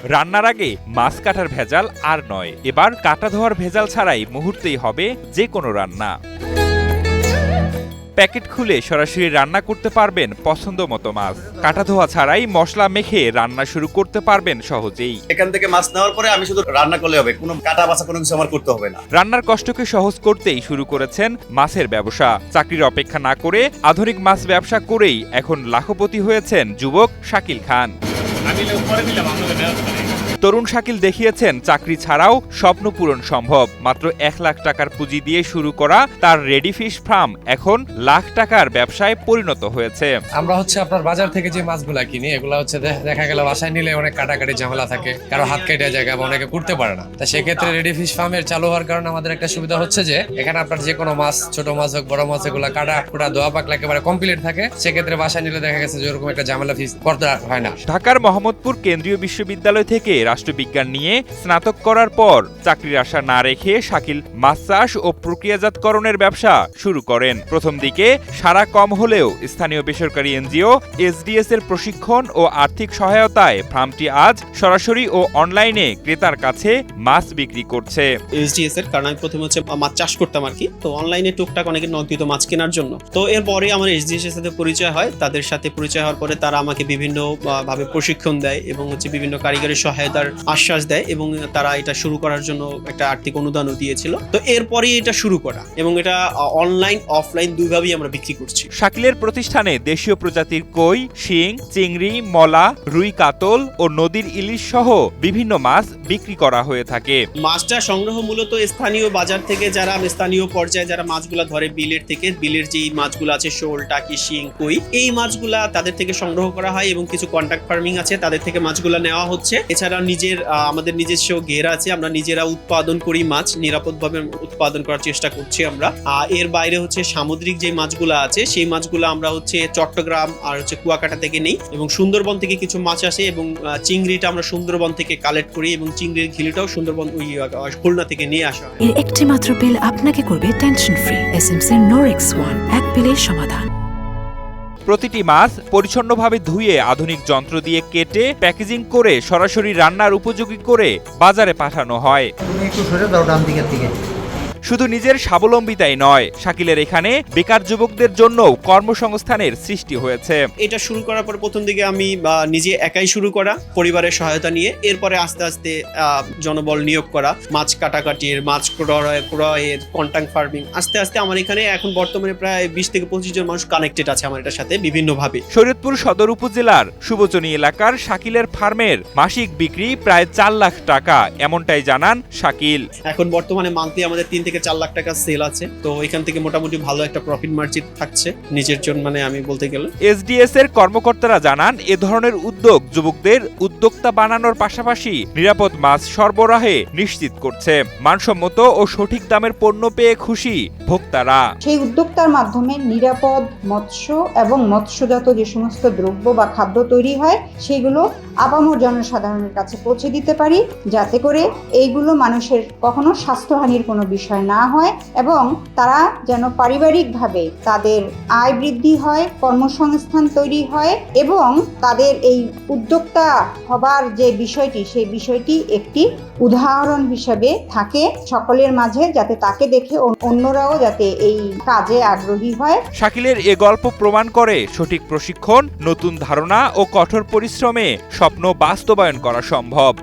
রান্নার আগে মাছ কাটার ভেজাল আর নয়, এবার কাটা ধোয়ার ভেজাল ছাড়াই মুহূর্তেই হবে যে কোনো রান্না। প্যাকেট খুলে সরাসরি রান্না করতে পারবেন পছন্দ মতো মাছ। কাটা ধোয়া ছাড়াই মশলা মেখে রান্না শুরু করতে পারবেন সহজেই। এখান থেকে মাছ নেওয়ার পরে আমি শুধু রান্না করলে হবে, কোনো কাটা বাছা কোনো কিছু আমার করতে হবে না। রান্নার কষ্টকে সহজ করতেই শুরু করেছেন মাছের ব্যবসা। চাকরির অপেক্ষা না করে আধুনিক মাছ ব্যবসা করেই এখন লাখপতি হয়েছেন যুবক শাকিল খান। তরুণ শাকিল দেখিয়েছেন চাকরি ছাড়াও স্বপ্ন পূরণ সম্ভব। মাত্র 1 লাখ টাকার পুঁজি দিয়ে শুরু করা তার রেডি ফিশ ফার্ম এখন লাখ টাকার ব্যবসায় পরিণত হয়েছে। আমরা আপনার বাজার থেকে যে মাছগুলা কিনি এগুলা দেখা গেল বাসায় নিলে অনেক কাটাকাটি ঝামেলা থাকে, কারো হাত কেটে যায়, অনেকে করতে পারে না। তা সেক্ষেত্রে রেডি ফিশ ফার্মের চালু হওয়ার কারণে আমাদের একটা সুবিধা হচ্ছে যে এখানে আপনার যে কোনো মাছ, ছোট মাছ হোক বড় মাছ, এগুলা কাটা কুটা ধোয়া পাকলা একেবারে কমপ্লিট থাকে। সেক্ষেত্রে বাসায় নিলে দেখা গেছে যে ওরকম একটা ঝামেলা ফিস করতে হয় না। ঢাকার মোহাম্মদপুর কেন্দ্রীয় বিশ্ববিদ্যালয় থেকে রাষ্ট্রবিজ্ঞান নিয়ে স্নাতক করার পর চাকরির আশা না রেখে শাকিল মাছ চাষ ও প্রক্রিয়াজাতকরণের ব্যবসা শুরু করেন। প্রথম দিকে সাড়া কম হলেও স্থানীয় বেসরকারি এনজিও এসডিএস এর প্রশিক্ষণ ও আর্থিক সহায়তায় ফার্মটি আজ সরাসরি ও অনলাইনে ক্রেতার কাছে মাছ বিক্রি করছে। এসডিএস এর কারণ আমি প্রথমে মাছ চাষ করতাম আর কি, তো অনলাইনে টুকটাক অনেকে নক দিত মাছ কেনার জন্য। তো এরপরে আমার এসডিএস এর সাথে পরিচয় হয়। তাদের সাথে পরিচয় হওয়ার পরে তারা আমাকে বিভিন্ন ভাবে প্রশিক্ষণ দেয় এবং বিভিন্ন কারিগরি সহায়তার আশ্বাস দেয় এবং তারা এটা শুরু করার জন্য একটা আর্থিক অনুদানও দিয়েছিল। তো এরপরেই এটা শুরু করা এবং এটা অনলাইন অফলাইন দুইভাবেই আমরা বিক্রি করছি। শাকিলের প্রতিষ্ঠানে দেশীয় প্রজাতির কই, শিং, চিংড়ি, মলা, রুই, কাতল ও নদীর ইলিশ সহ বিভিন্ন মাছ বিক্রি করা হয়ে থাকে। মাছটা সংগ্রহ মূলত স্থানীয় বাজার থেকে, যারা স্থানীয় পর্যায়ে যারা মাছগুলা ধরে বিলের থেকে, বিলের যে মাছগুলো আছে শোল, টাকি, শিং, কই, এই মাছগুলা তাদের থেকে সংগ্রহ করা হয় এবং কিছু কন্ট্রাক্ট ফার্মিং আছে তাদের থেকে মাছগুলা নেওয়া হচ্ছে। এছাড়া আমাদের নিজস্ব ঘেরা আছে, আমরা নিজেরা উৎপাদন করি মাছ, নিরাপদভাবে উৎপাদন করার চেষ্টা করছি আমরা। এর বাইরে সামুদ্রিক যে মাছগুলো আছে সেই মাছগুলো আমরা চট্টগ্রাম আর কুয়াকাটা থেকে নেই এবং সুন্দরবন থেকে কিছু মাছ আসে এবং চিংড়িটা আমরা সুন্দরবন থেকে কালেক্ট করি এবং চিংড়ির ঘিলিটাও সুন্দরবন খুলনা থেকে নিয়ে আসা হয়। এর একটি মাত্র পিল আপনাকে করবে টেনশন ফ্রি। এসএমসি নোরেক্স 1 এক পিলের সমাধান। প্রতিটি মাছ পরিচ্ছন্নভাবে ধুয়ে আধুনিক যন্ত্র দিয়ে কেটে প্যাকেজিং করে সরাসরি রান্নার উপযোগী করে বাজারে পাঠানো হয়। শুধু নিজের স্বাবলম্বিতাই নয়, শাকিলের এখানে বেকার যুবকদের জন্যও কর্মসংস্থানের সৃষ্টি হয়েছে। এটা শুরু করার পর প্রথম দিকে আমি নিজে একাই শুরু করা, পরিবারের সহায়তা নিয়ে। এরপরে আস্তে আস্তে জনবল নিয়োগ করা, মাছ কাটাকাটির, মাছ ক্রয়ের, কন্ট্রাক্ট ফার্মিং, আস্তে আস্তে আমার এখানে এখন বর্তমানে প্রায় 20 থেকে 25 জন মানুষ কানেক্টেড আছে আমার এটার সাথে বিভিন্নভাবে। শরীয়তপুর সদর উপজেলার সুবচনী এলাকার শাকিলের ফার্মের মাসিক বিক্রি প্রায় 4 লাখ টাকা, এমনটাই জানান শাকিল। এখন বর্তমানে মান্থলি আমাদের 3 থেকে 4 লাখ টাকা সেল আছে, তো এখান থেকে মোটামুটি ভালো একটা প্রফিট মার্জিন থাকছে নিজের জন্য, আমি বলতে গেলে। এসডিএস এর কর্মকর্তারা জানান এ ধরনের উদ্যোগ যুবকদের উদ্যোক্তা বানানোর পাশাপাশি নিরাপদ মাছ সরবরাহে নিশ্চিত করছে। মানসম্মত ও সঠিক দামের পণ্য পেয়ে খুশি ভোক্তারা। সেই উদ্যোক্তার মাধ্যমে নিরাপদ মৎস্য এবং মৎস্যজাত যে সমস্ত দ্রব্য বা খাদ্য তৈরি হয় সেগুলো আপামর জনসাধারণের কাছে পৌঁছে দিতে পারি, যাতে করে এইগুলো মানুষের কখনো স্বাস্থ্যহানির কোনো বিষয় না হয় এবং তারা যেন পারিবারিকভাবে তাদের আয় বৃদ্ধি হয়, কর্মসংস্থান তৈরি হয় এবং তাদের এই উদ্যোক্তা হবার যে বিষয়টি সেই বিষয়টি একটি উদাহরণ হিসেবে থাকে সকলের মাঝে, যাতে তাকে দেখে অন্যরাও যাতে এই কাজে আগ্রহী হয়। শাকিলের এ গল্প প্রমাণ করে সঠিক প্রশিক্ষণ, নতুন ধারণা ও কঠোর পরিশ্রমে স্বপ্ন বাস্তবায়ন করা সম্ভব।